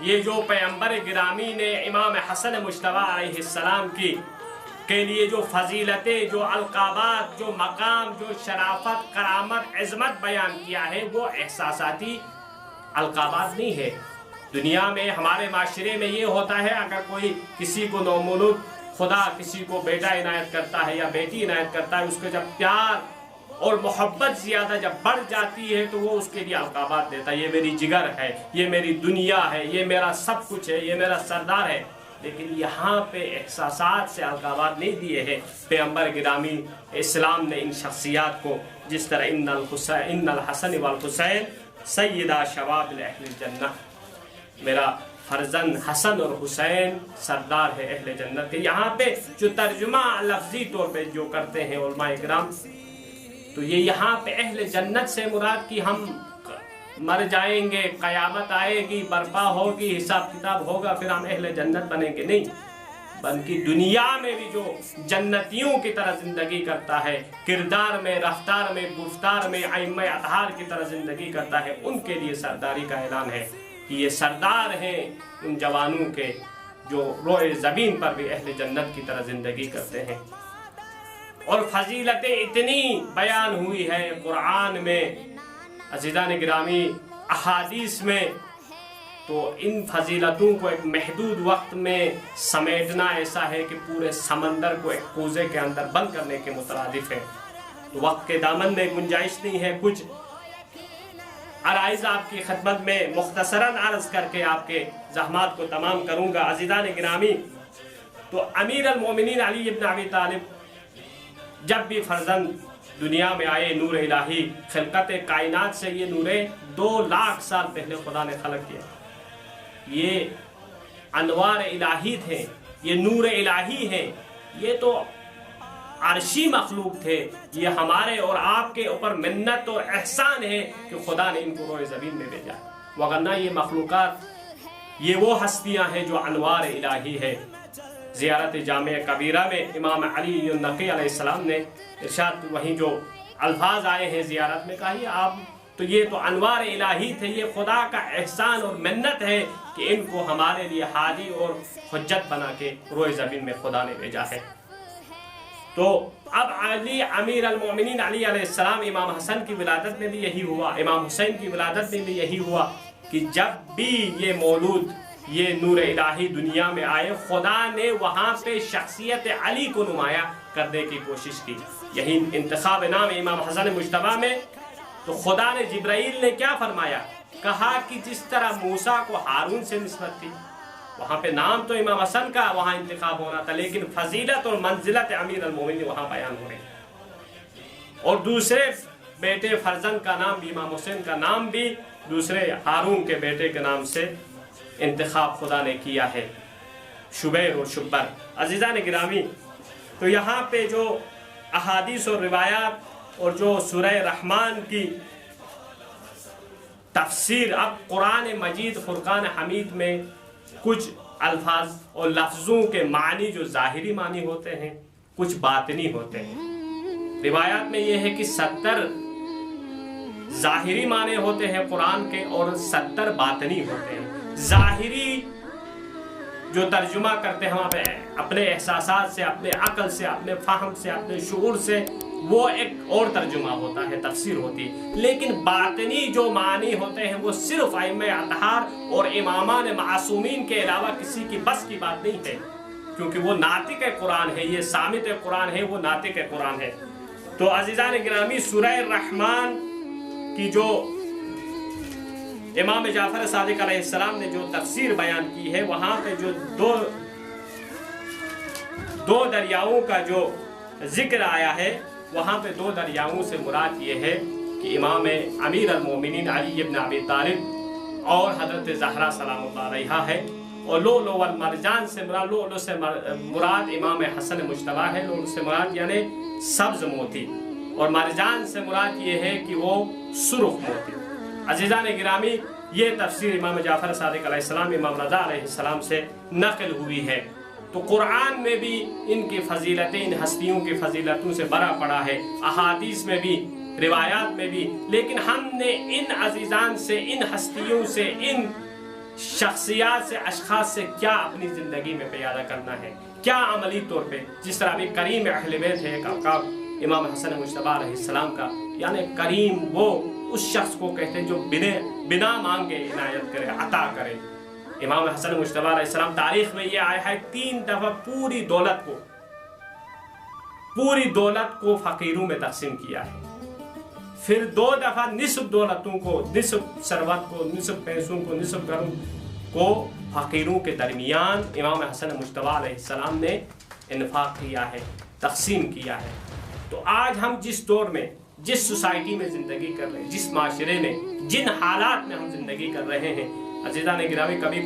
یہ جو پیغمبر گرامی نے امام حسن مجتبی علیہ السلام کے لیے جو فضیلتیں، جو القابات، جو مقام، جو شرافت، کرامت، عظمت بیان کیا ہے، وہ احساساتی القابات نہیں ہے۔ دنیا میں ہمارے معاشرے میں یہ ہوتا ہے، اگر کوئی کسی کو نومولود خدا کسی کو بیٹا عنایت کرتا ہے یا بیٹی عنایت کرتا ہے، اس کو جب پیار اور محبت زیادہ جب بڑھ جاتی ہے تو وہ اس کے لیے القابات دیتا ہے، یہ میری جگر ہے، یہ میری دنیا ہے، یہ میرا سب کچھ ہے، یہ میرا سردار ہے۔ لیکن یہاں پہ احساسات سے القابات نہیں دیے ہیں۔ پیغمبر گرامی اسلام نے ان شخصیات کو جس طرح ان الحسن والحسین سیدہ شباب اہل الجنہ، میرا فرزند حسن اور حسین سردار ہے اہل جنت کے، یہاں پہ جو ترجمہ لفظی طور پہ جو کرتے ہیں علماء کرام، تو یہ یہاں پہ اہل جنت سے مراد کہ ہم مر جائیں گے، قیامت آئے گی، برپا ہوگی، حساب کتاب ہوگا، پھر ہم اہل جنت بنیں گے، نہیں، بلکہ دنیا میں بھی جو جنتیوں کی طرح زندگی کرتا ہے، کردار میں، رفتار میں، گفتار میں ائمہ اطہار کی طرح زندگی کرتا ہے، ان کے لیے سرداری کا اعلان ہے کہ یہ سردار ہیں ان جوانوں کے جو روئے زمین پر بھی اہل جنت کی طرح زندگی کرتے ہیں۔ اور فضیلتیں اتنی بیان ہوئی ہے قرآن میں، عزیزان گرامی، احادیث میں، تو ان فضیلتوں کو ایک محدود وقت میں سمیٹنا ایسا ہے کہ پورے سمندر کو ایک کوزے کے اندر بند کرنے کے مترادف ہے۔ تو وقت کے دامن میں گنجائش نہیں ہے۔ کچھ عرائض آپ کی خدمت میں مختصراً عرض کر کے آپ کے زحمات کو تمام کروں گا۔ عزیزان گرامی، تو امیر المومنین علی ابن ابی طالب جب بھی فرزند دنیا میں آئے، نور الہی، خلقت کائنات سے یہ نورے 2 لاکھ سال پہلے خدا نے خلق کیا۔ یہ انوار الہی تھے، یہ نور الہی ہیں، یہ تو عرشی مخلوق تھے۔ یہ ہمارے اور آپ کے اوپر منت اور احسان ہے کہ خدا نے ان کو روئے زمین میں بھیجا، وگرنہ یہ مخلوقات، یہ وہ ہستیاں ہیں جو انوار الہی ہے۔ زیارت جامع کبیرہ میں امام علی النقی علیہ السلام نے ارشاد، وہیں جو الفاظ آئے ہیں زیارت میں، کہا یہ تو انوار الہی تھے، یہ خدا کا احسان اور منت ہے کہ ان کو ہمارے لیے ہادی اور حجت بنا کے روئے زمین میں خدا نے بھیجا ہے۔ تو اب علی امیر المومنین علی علیہ السلام، امام حسن کی ولادت میں بھی یہی ہوا، امام حسین کی ولادت میں بھی یہی ہوا کہ جب بھی یہ مولود، یہ نور الہی دنیا میں آئے، خدا نے وہاں پہ شخصیت علی کو نمایاں کرنے کی کوشش کی۔ یہی انتخاب نام امام حسن مجتبی میں تو خدا نے، جبرائیل نے کیا فرمایا؟ کہا کہ جس طرح موسیٰ کو ہارون سے نسبت تھی، وہاں پہ نام تو امام حسن کا وہاں انتخاب ہونا تھا، لیکن فضیلت اور منزلت امیر المومنین وہاں بیان ہو رہی، اور دوسرے بیٹے فرزند کا نام بھی، امام حسین کا نام بھی دوسرے ہارون کے بیٹے کے نام سے انتخاب خدا نے کیا ہے، شبیر اور شبر۔ عزیزان گرامی، تو یہاں پہ جو احادیث اور روایات اور جو سورہ رحمان کی تفسیر، اب قرآن مجید فرقان حمید میں کچھ الفاظ اور لفظوں کے معنی جو ظاہری معنی ہوتے ہیں، کچھ باطنی ہوتے ہیں۔ روایات میں یہ ہے کہ 70 ظاہری معنی ہوتے ہیں قرآن کے اور 70 باطنی ہوتے ہیں۔ ظاہری جو ترجمہ کرتے ہیں ہم اپنے احساسات سے، اپنے عقل سے، اپنے فہم سے، اپنے شعور سے، وہ ایک اور ترجمہ ہوتا ہے، تفسیر ہوتی ہے۔ لیکن باطنی جو معنی ہوتے ہیں وہ صرف ائمہ اطہار اور امامان معصومین کے علاوہ کسی کی بس کی بات نہیں ہے، کیونکہ وہ ناطق قرآن ہے، یہ صامت قرآن ہے، وہ ناطق قرآن ہے۔ تو عزیزان گرامی، سورہ الرحمن کی جو امام جعفر صادق علیہ السلام نے جو تفسیر بیان کی ہے، وہاں پہ جو دو دریاؤں کا جو ذکر آیا ہے، وہاں پہ 2 دریاؤں سے مراد یہ ہے کہ امام امیر المومنین علی ابن ابی طالب اور حضرت زہرا سلام اللہ علیہا ہے، اور لؤلؤ والمرجان سے مراد، لؤلؤ سے مراد امام حسن مجتبی ہے، لؤلؤ سے مراد یعنی سبز موتی، اور مرجان سے مراد یہ ہے کہ وہ سرخ موتی۔ عزیزان گرامی، یہ تفسیر امام جعفر صادق علیہ السلام، امام رضا علیہ السلام سے نقل ہوئی ہے۔ تو قرآن میں بھی ان کی فضیلتیں، ان ہستیوں کی فضیلتوں سے بھرا پڑا ہے، احادیث میں بھی، روایات میں بھی، لیکن ہم نے ان عزیزان سے، ان ہستیوں سے، ان شخصیات سے، اشخاص سے کیا اپنی زندگی میں پیادہ کرنا ہے، کیا عملی طور پہ، جس طرح ابھی کریم اہل بیت ہے امام حسن مجتبی علیہ السلام کا، یعنی کریم وہ اس شخص کو کہتے ہیں جو بنا مانگے عنایت کرے، عطا کرے۔ امام حسن مجتبی علیہ السلام تاریخ میں یہ آیا ہے 3 دفعہ پوری دولت کو فقیروں میں تقسیم کیا ہے، پھر 2 دفعہ نصف دولتوں کو، نصف ثروت کو، نصف پیسوں کو، نصف گھروں کو فقیروں کے درمیان امام حسن مجتبی علیہ السلام نے انفاق کیا ہے، تقسیم کیا ہے۔ تو آج ہم جس دور میں، جس سوسائٹی میں زندگی کر رہے ہیں، جس معاشرے میں، جن حالات میں ہم زندگی کر رہے ہیں، عزیزان گرامی، کبھی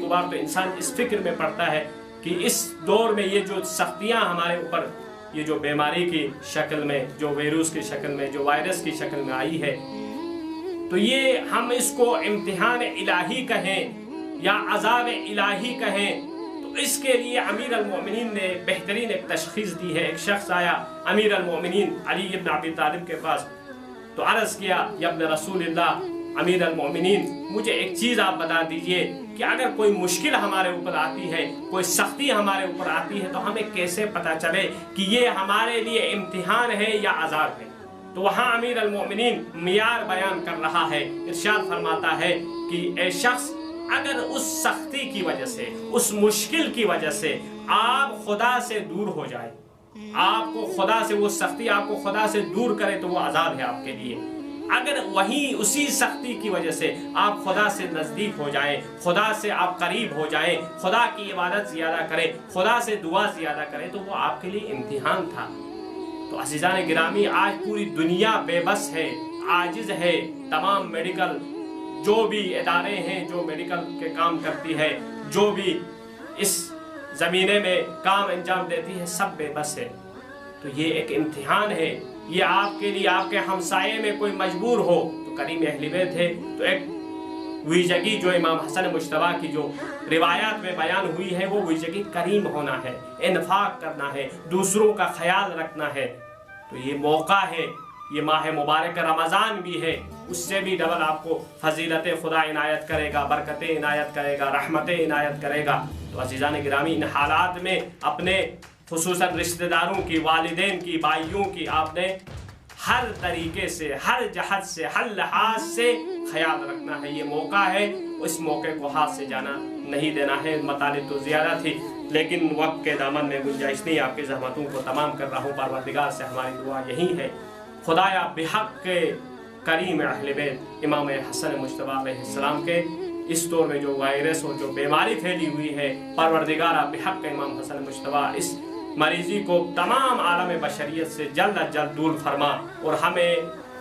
کبھار تو انسان اس فکر میں پڑتا ہے کہ اس دور میں یہ جو سختیاں ہمارے اوپر، یہ جو بیماری کی شکل میں، جو ویروس کی شکل میں، جو وائرس کی شکل میں آئی ہے، تو یہ ہم اس کو امتحان الہی کہیں یا عذاب الہی کہیں، تو اس کے لیے امیر المومنین نے بہترین ایک تشخیص دی ہے۔ ایک شخص آیا امیر المومنین علی ابن ابی طالب کے پاس، تو عرض کیا، یا ابن رسول اللہ، امیر المومنین، مجھے ایک چیز آپ بتا دیجئے کہ اگر کوئی مشکل ہمارے اوپر آتی ہے، کوئی سختی ہمارے اوپر آتی ہے، تو ہمیں کیسے پتہ چلے کہ یہ ہمارے لیے امتحان ہے یا عذاب ہے؟ تو وہاں امیر المومنین معیار بیان کر رہا ہے، ارشاد فرماتا ہے کہ اے شخص، اگر اس سختی کی وجہ سے، اس مشکل کی وجہ سے آپ خدا سے دور ہو جائے، آپ کو خدا سے، وہ سختی آپ کو خدا سے دور کرے، تو وہ عذاب ہے آپ کے لیے۔ اگر وہی اسی سختی کی وجہ سے آپ خدا سے نزدیک ہو جائیں، خدا سے آپ قریب ہو جائیں، خدا کی عبادت زیادہ کریں، خدا سے دعا زیادہ کریں، تو وہ آپ کے لیے امتحان تھا۔ تو عزیزان گرامی، آج پوری دنیا بے بس ہے، عاجز ہے۔ تمام میڈیکل جو بھی ادارے ہیں، جو میڈیکل کے کام کرتی ہے، جو بھی اس زمینے میں کام انجام دیتی ہے، سب بے بس ہے۔ تو یہ ایک امتحان ہے، یہ آپ کے لیے، آپ کے ہمسائے میں کوئی مجبور ہو تو کریم اہل بیت ہے، تو ایک ویژگی جو امام حسن مجتبی کی جو روایات میں بیان ہوئی ہے، وہ ویژگی کریم ہونا ہے، انفاق کرنا ہے، دوسروں کا خیال رکھنا ہے۔ تو یہ موقع ہے، یہ ماہ مبارک رمضان بھی ہے، اس سے بھی ڈبل آپ کو فضیلت خدا عنایت کرے گا، برکتیں عنایت کرے گا، رحمتیں عنایت کرے گا۔ تو عزیزان گرامی، ان حالات میں اپنے خصوصاً رشتہ داروں کی، والدین کی، بھائیوں کی، آپ نے ہر طریقے سے، ہر جہت سے، ہر لحاظ سے خیال رکھنا ہے۔ یہ موقع ہے، اس موقع کو ہاتھ سے جانا نہیں دینا ہے۔ مطالب تو زیادہ تھی، لیکن وقت کے دامن میں گنجائش نہیں، آپ کی زحمتوں کو تمام کر رہا ہوں۔ پروردگار سے ہماری دعا یہی ہے، خدایا بحق کے کریم اہل بیت امام حسن مجتبی علیہ السلام کے اس دور میں جو وائرس اور جو بیماری پھیلی ہوئی ہے، پروردگارہ بحق امام حسن مجتبی اس مریضی کو تمام عالم بشریت سے جلد از جلد دور فرما، اور ہمیں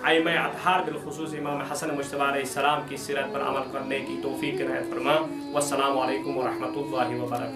ائمہ اطہار بالخصوص امام حسن مجتبی علیہ السلام کی سیرت پر عمل کرنے کی توفیق عنایت فرما۔ والسلام علیکم ورحمۃ اللہ وبرکاتہ۔